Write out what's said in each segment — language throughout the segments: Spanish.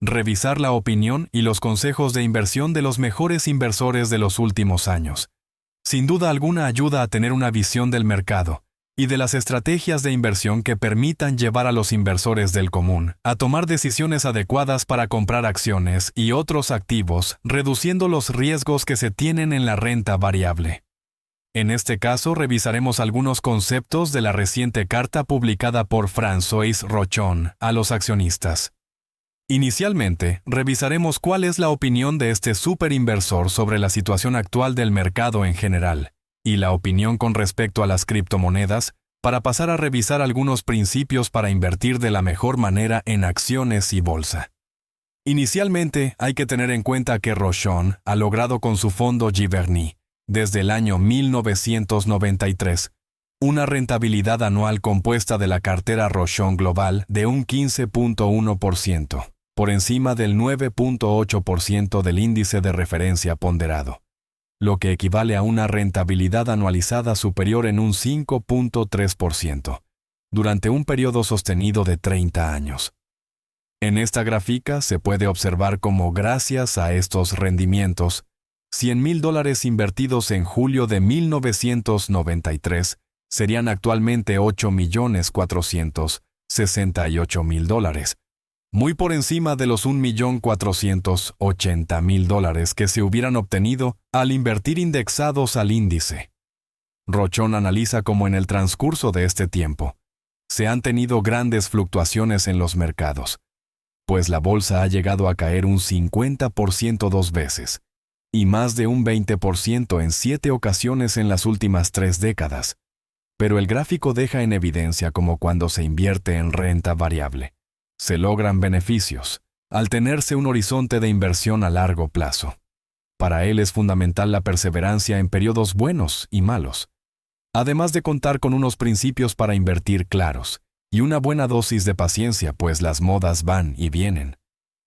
Revisar la opinión y los consejos de inversión de los mejores inversores de los últimos años. Sin duda alguna ayuda a tener una visión del mercado y de las estrategias de inversión que permitan llevar a los inversores del común a tomar decisiones adecuadas para comprar acciones y otros activos, reduciendo los riesgos que se tienen en la renta variable. En este caso, revisaremos algunos conceptos de la reciente carta publicada por François Rochon a los accionistas. Inicialmente, revisaremos cuál es la opinión de este superinversor sobre la situación actual del mercado en general, y la opinión con respecto a las criptomonedas, para pasar a revisar algunos principios para invertir de la mejor manera en acciones y bolsa. Inicialmente, hay que tener en cuenta que Rochon ha logrado con su fondo Giverny, desde el año 1993, una rentabilidad anual compuesta de la cartera Rochon Global de un 15.1%. Por encima del 9.8% del índice de referencia ponderado, lo que equivale a una rentabilidad anualizada superior en un 5.3%, durante un periodo sostenido de 30 años. En esta gráfica se puede observar cómo gracias a estos rendimientos, $100,000 invertidos en julio de 1993 serían actualmente $8,468,000, muy por encima de los $1,480,000 que se hubieran obtenido al invertir indexados al índice. Rochon analiza cómo en el transcurso de este tiempo se han tenido grandes fluctuaciones en los mercados, pues la bolsa ha llegado a caer un 50% 2 veces y más de un 20% en 7 ocasiones en las últimas 3 décadas. Pero el gráfico deja en evidencia cómo cuando se invierte en renta variable, se logran beneficios, al tenerse un horizonte de inversión a largo plazo. Para él es fundamental la perseverancia en periodos buenos y malos, además de contar con unos principios para invertir claros, y una buena dosis de paciencia, pues las modas van y vienen,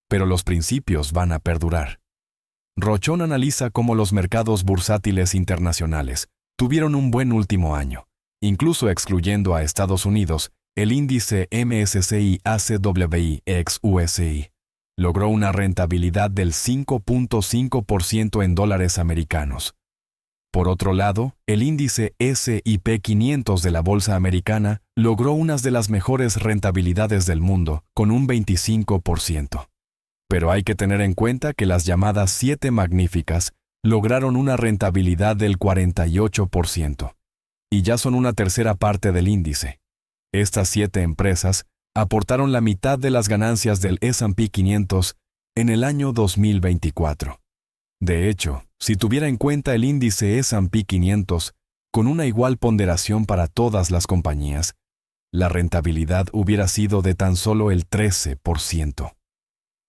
pero los principios van a perdurar. Rochon analiza cómo los mercados bursátiles internacionales tuvieron un buen último año, incluso excluyendo a Estados Unidos. El índice MSCI ACWI ex USI logró una rentabilidad del 5.5% en dólares americanos. Por otro lado, el índice S&P 500 de la bolsa americana logró unas de las mejores rentabilidades del mundo, con un 25%. Pero hay que tener en cuenta que las llamadas 7 magníficas lograron una rentabilidad del 48%, y ya son una tercera parte del índice. Estas 7 empresas aportaron la mitad de las ganancias del S&P 500 en el año 2024. De hecho, si tuviera en cuenta el índice S&P 500 con una igual ponderación para todas las compañías, la rentabilidad hubiera sido de tan solo el 13%.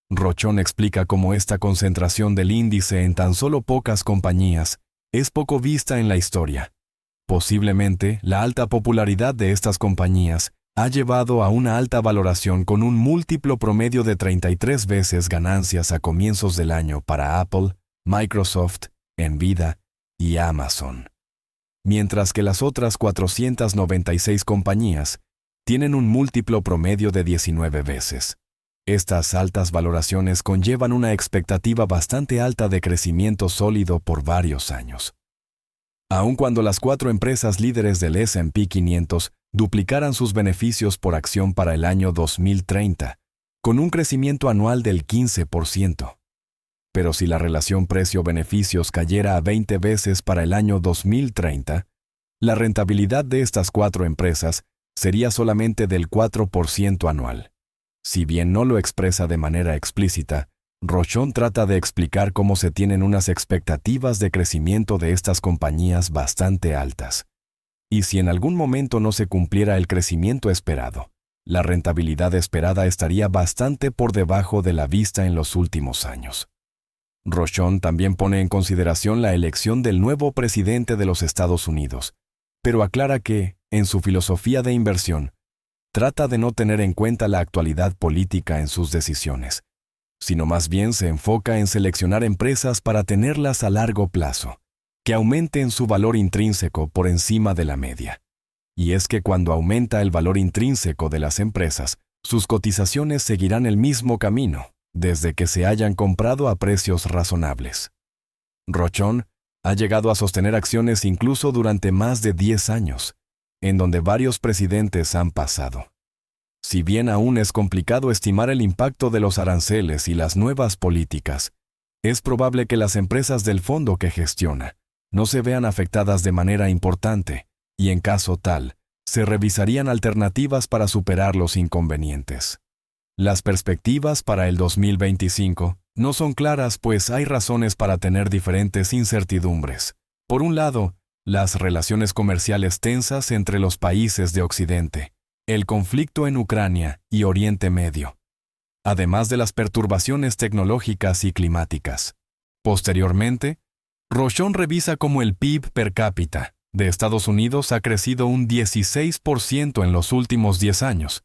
Rochon explica cómo esta concentración del índice en tan solo pocas compañías es poco vista en la historia. Posiblemente, la alta popularidad de estas compañías ha llevado a una alta valoración con un múltiplo promedio de 33 veces ganancias a comienzos del año para Apple, Microsoft, Nvidia y Amazon. Mientras que las otras 496 compañías tienen un múltiplo promedio de 19 veces. Estas altas valoraciones conllevan una expectativa bastante alta de crecimiento sólido por varios años. Aun cuando las 4 empresas líderes del S&P 500 duplicaran sus beneficios por acción para el año 2030, con un crecimiento anual del 15%. Pero si la relación precio-beneficios cayera a 20 veces para el año 2030, la rentabilidad de estas 4 empresas sería solamente del 4% anual. Si bien no lo expresa de manera explícita, Rochon trata de explicar cómo se tienen unas expectativas de crecimiento de estas compañías bastante altas. Y si en algún momento no se cumpliera el crecimiento esperado, la rentabilidad esperada estaría bastante por debajo de la vista en los últimos años. Rochon también pone en consideración la elección del nuevo presidente de los Estados Unidos, pero aclara que, en su filosofía de inversión, trata de no tener en cuenta la actualidad política en sus decisiones, sino más bien se enfoca en seleccionar empresas para tenerlas a largo plazo, que aumenten su valor intrínseco por encima de la media. Y es que cuando aumenta el valor intrínseco de las empresas, sus cotizaciones seguirán el mismo camino, desde que se hayan comprado a precios razonables. Rochon ha llegado a sostener acciones incluso durante más de 10 años, en donde varios presidentes han pasado. Si bien aún es complicado estimar el impacto de los aranceles y las nuevas políticas, es probable que las empresas del fondo que gestiona no se vean afectadas de manera importante, y en caso tal, se revisarían alternativas para superar los inconvenientes. Las perspectivas para el 2025 no son claras, pues hay razones para tener diferentes incertidumbres. Por un lado, las relaciones comerciales tensas entre los países de Occidente, el conflicto en Ucrania y Oriente Medio, además de las perturbaciones tecnológicas y climáticas. Posteriormente, Rochon revisa cómo el PIB per cápita de Estados Unidos ha crecido un 16% en los últimos 10 años,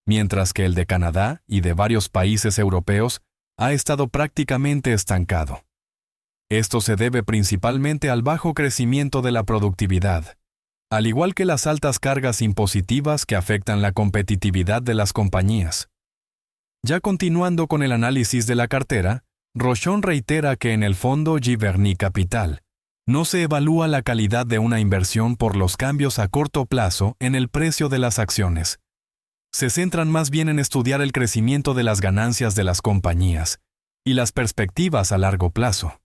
mientras que el de Canadá y de varios países europeos ha estado prácticamente estancado. Esto se debe principalmente al bajo crecimiento de la productividad, al igual que las altas cargas impositivas que afectan la competitividad de las compañías. Ya continuando con el análisis de la cartera, Rochon reitera que en el fondo Giverny Capital no se evalúa la calidad de una inversión por los cambios a corto plazo en el precio de las acciones. Se centran más bien en estudiar el crecimiento de las ganancias de las compañías y las perspectivas a largo plazo.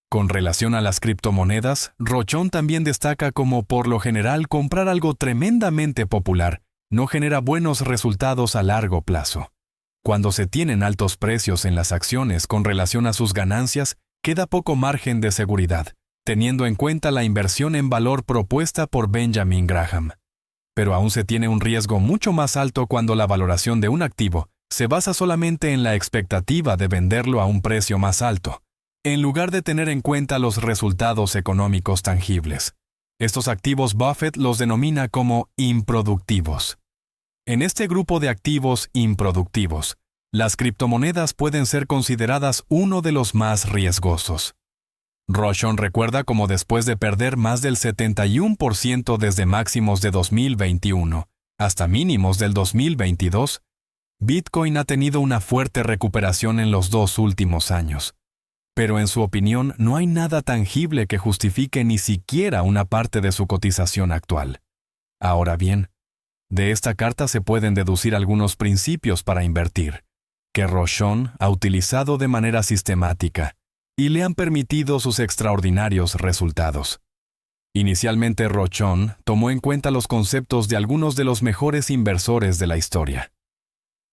Con relación a las criptomonedas, Rochon también destaca como por lo general comprar algo tremendamente popular no genera buenos resultados a largo plazo. Cuando se tienen altos precios en las acciones con relación a sus ganancias, queda poco margen de seguridad, teniendo en cuenta la inversión en valor propuesta por Benjamin Graham. Pero aún se tiene un riesgo mucho más alto cuando la valoración de un activo se basa solamente en la expectativa de venderlo a un precio más alto, en lugar de tener en cuenta los resultados económicos tangibles. Estos activos Buffett los denomina como improductivos. En este grupo de activos improductivos, las criptomonedas pueden ser consideradas uno de los más riesgosos. Rochon recuerda cómo después de perder más del 71% desde máximos de 2021 hasta mínimos del 2022, Bitcoin ha tenido una fuerte recuperación en los 2 últimos años. Pero en su opinión no hay nada tangible que justifique ni siquiera una parte de su cotización actual. Ahora bien, de esta carta se pueden deducir algunos principios para invertir, que Rochon ha utilizado de manera sistemática y le han permitido sus extraordinarios resultados. Inicialmente Rochon tomó en cuenta los conceptos de algunos de los mejores inversores de la historia.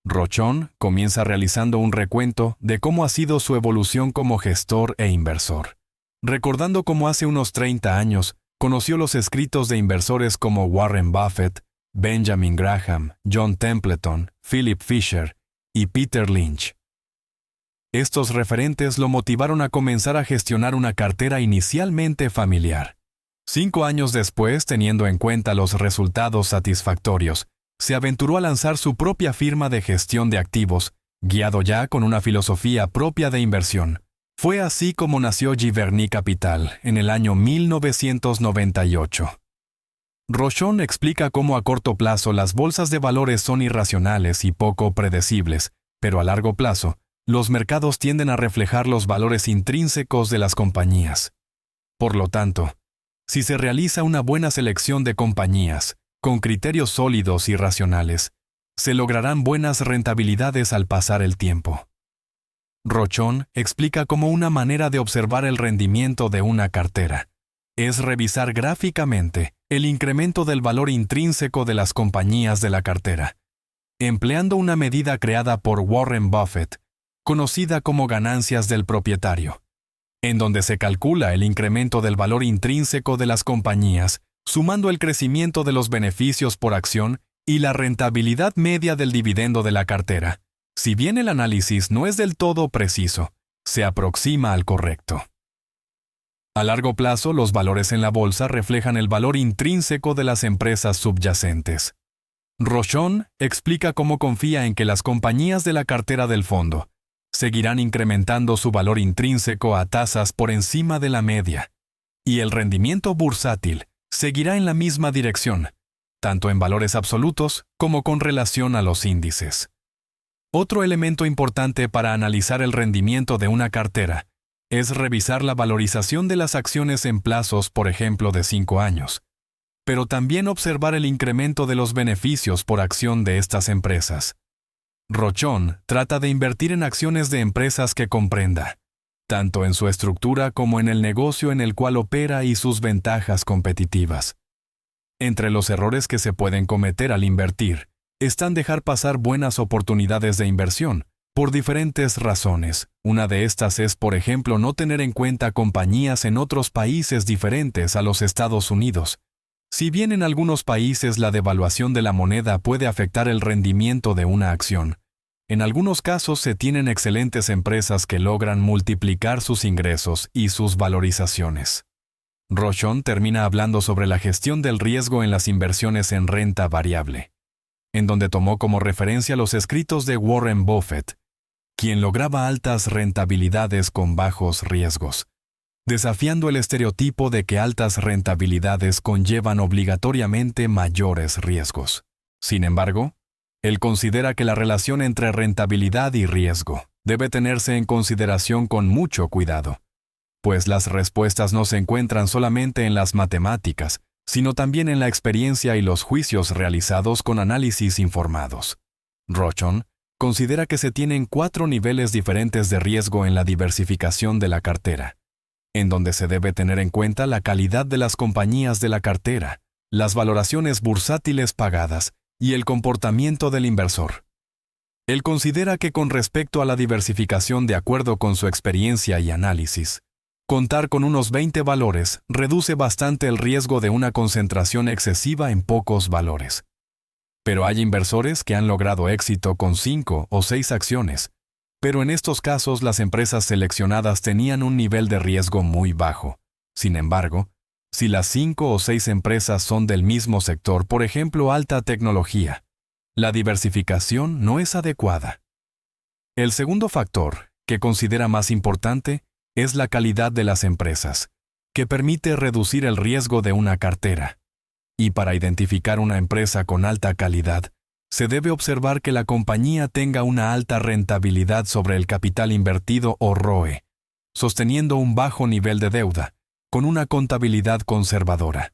Rochon comienza realizando un recuento de cómo ha sido su evolución como gestor e inversor, recordando cómo hace unos 30 años conoció los escritos de inversores como Warren Buffett, Benjamin Graham, John Templeton, Philip Fisher y Peter Lynch. Estos referentes lo motivaron a comenzar a gestionar una cartera inicialmente familiar. 5 años después, teniendo en cuenta los resultados satisfactorios, se aventuró a lanzar su propia firma de gestión de activos, guiado ya con una filosofía propia de inversión. Fue así como nació Giverny Capital en el año 1998. Rochon explica cómo a corto plazo las bolsas de valores son irracionales y poco predecibles, pero a largo plazo, los mercados tienden a reflejar los valores intrínsecos de las compañías. Por lo tanto, si se realiza una buena selección de compañías, con criterios sólidos y racionales, se lograrán buenas rentabilidades al pasar el tiempo. Rochon explica cómo una manera de observar el rendimiento de una cartera es revisar gráficamente el incremento del valor intrínseco de las compañías de la cartera, empleando una medida creada por Warren Buffett, conocida como ganancias del propietario, en donde se calcula el incremento del valor intrínseco de las compañías, sumando el crecimiento de los beneficios por acción y la rentabilidad media del dividendo de la cartera. Si bien el análisis no es del todo preciso, se aproxima al correcto. A largo plazo, los valores en la bolsa reflejan el valor intrínseco de las empresas subyacentes. Rochon explica cómo confía en que las compañías de la cartera del fondo seguirán incrementando su valor intrínseco a tasas por encima de la media, y el rendimiento bursátil seguirá en la misma dirección, tanto en valores absolutos como con relación a los índices. Otro elemento importante para analizar el rendimiento de una cartera es revisar la valorización de las acciones en plazos, por ejemplo, de 5 años, pero también observar el incremento de los beneficios por acción de estas empresas. Rochon trata de invertir en acciones de empresas que comprenda, tanto en su estructura como en el negocio en el cual opera y sus ventajas competitivas. Entre los errores que se pueden cometer al invertir, están dejar pasar buenas oportunidades de inversión, por diferentes razones. Una de estas es, por ejemplo, no tener en cuenta compañías en otros países diferentes a los Estados Unidos. Si bien en algunos países la devaluación de la moneda puede afectar el rendimiento de una acción, en algunos casos se tienen excelentes empresas que logran multiplicar sus ingresos y sus valorizaciones. Rochon termina hablando sobre la gestión del riesgo en las inversiones en renta variable, en donde tomó como referencia los escritos de Warren Buffett, quien lograba altas rentabilidades con bajos riesgos, desafiando el estereotipo de que altas rentabilidades conllevan obligatoriamente mayores riesgos. Sin embargo, él considera que la relación entre rentabilidad y riesgo debe tenerse en consideración con mucho cuidado, pues las respuestas no se encuentran solamente en las matemáticas, sino también en la experiencia y los juicios realizados con análisis informados. Rochon considera que se tienen 4 niveles diferentes de riesgo en la diversificación de la cartera, en donde se debe tener en cuenta la calidad de las compañías de la cartera, las valoraciones bursátiles pagadas y el comportamiento del inversor. Él considera que con respecto a la diversificación de acuerdo con su experiencia y análisis, contar con unos 20 valores reduce bastante el riesgo de una concentración excesiva en pocos valores. Pero hay inversores que han logrado éxito con 5 o 6 acciones, pero en estos casos las empresas seleccionadas tenían un nivel de riesgo muy bajo. Sin embargo, si las 5 o 6 empresas son del mismo sector, por ejemplo alta tecnología, la diversificación no es adecuada. El segundo factor, que considera más importante, es la calidad de las empresas, que permite reducir el riesgo de una cartera. Y para identificar una empresa con alta calidad, se debe observar que la compañía tenga una alta rentabilidad sobre el capital invertido o ROE, sosteniendo un bajo nivel de deuda, con una contabilidad conservadora.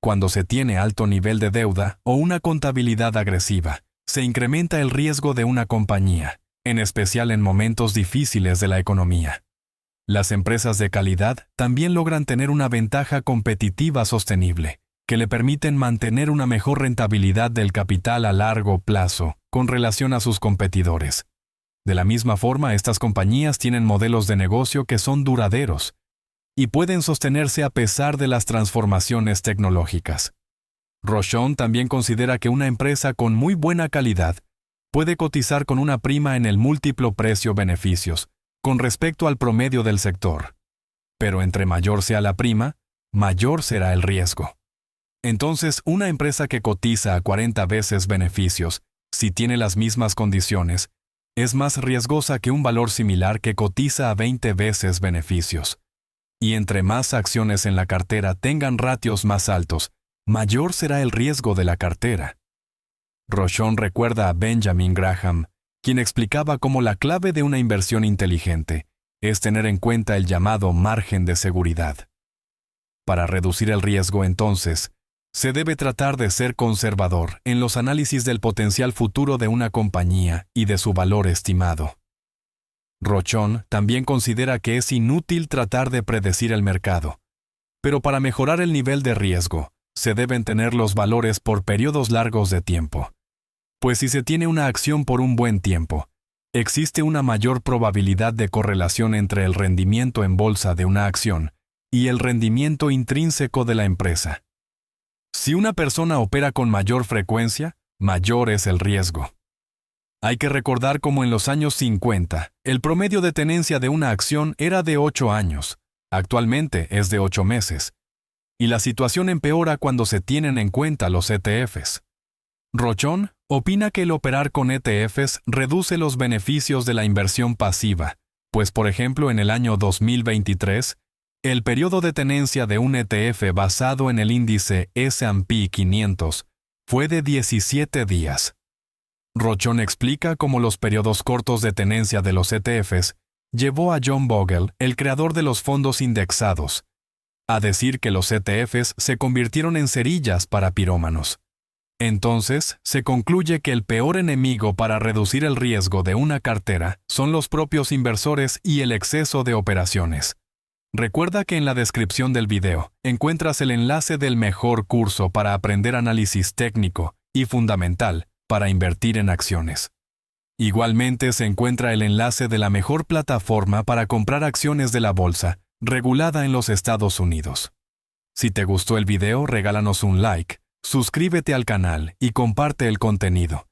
Cuando se tiene alto nivel de deuda o una contabilidad agresiva, se incrementa el riesgo de una compañía, en especial en momentos difíciles de la economía. Las empresas de calidad también logran tener una ventaja competitiva sostenible, que le permiten mantener una mejor rentabilidad del capital a largo plazo con relación a sus competidores. De la misma forma, estas compañías tienen modelos de negocio que son duraderos y pueden sostenerse a pesar de las transformaciones tecnológicas. Rochon también considera que una empresa con muy buena calidad puede cotizar con una prima en el múltiplo precio-beneficios con respecto al promedio del sector. Pero entre mayor sea la prima, mayor será el riesgo. Entonces, una empresa que cotiza a 40 veces beneficios, si tiene las mismas condiciones, es más riesgosa que un valor similar que cotiza a 20 veces beneficios. Y entre más acciones en la cartera tengan ratios más altos, mayor será el riesgo de la cartera. Rochon recuerda a Benjamin Graham, quien explicaba cómo la clave de una inversión inteligente es tener en cuenta el llamado margen de seguridad. Para reducir el riesgo, entonces, se debe tratar de ser conservador en los análisis del potencial futuro de una compañía y de su valor estimado. Rochon también considera que es inútil tratar de predecir el mercado, pero para mejorar el nivel de riesgo, se deben tener los valores por periodos largos de tiempo. Pues si se tiene una acción por un buen tiempo, existe una mayor probabilidad de correlación entre el rendimiento en bolsa de una acción y el rendimiento intrínseco de la empresa. Si una persona opera con mayor frecuencia, mayor es el riesgo. Hay que recordar cómo en los años 50, el promedio de tenencia de una acción era de 8 años, actualmente es de 8 meses, y la situación empeora cuando se tienen en cuenta los ETFs. Rochon opina que el operar con ETFs reduce los beneficios de la inversión pasiva, pues por ejemplo en el año 2023, el periodo de tenencia de un ETF basado en el índice S&P 500 fue de 17 días. Rochon explica cómo los periodos cortos de tenencia de los ETFs llevó a John Bogle, el creador de los fondos indexados, a decir que los ETFs se convirtieron en cerillas para pirómanos. Entonces, se concluye que el peor enemigo para reducir el riesgo de una cartera son los propios inversores y el exceso de operaciones. Recuerda que en la descripción del video encuentras el enlace del mejor curso para aprender análisis técnico y fundamental para invertir en acciones. Igualmente se encuentra el enlace de la mejor plataforma para comprar acciones de la bolsa, regulada en los Estados Unidos. Si te gustó el video, regálanos un like, suscríbete al canal y comparte el contenido.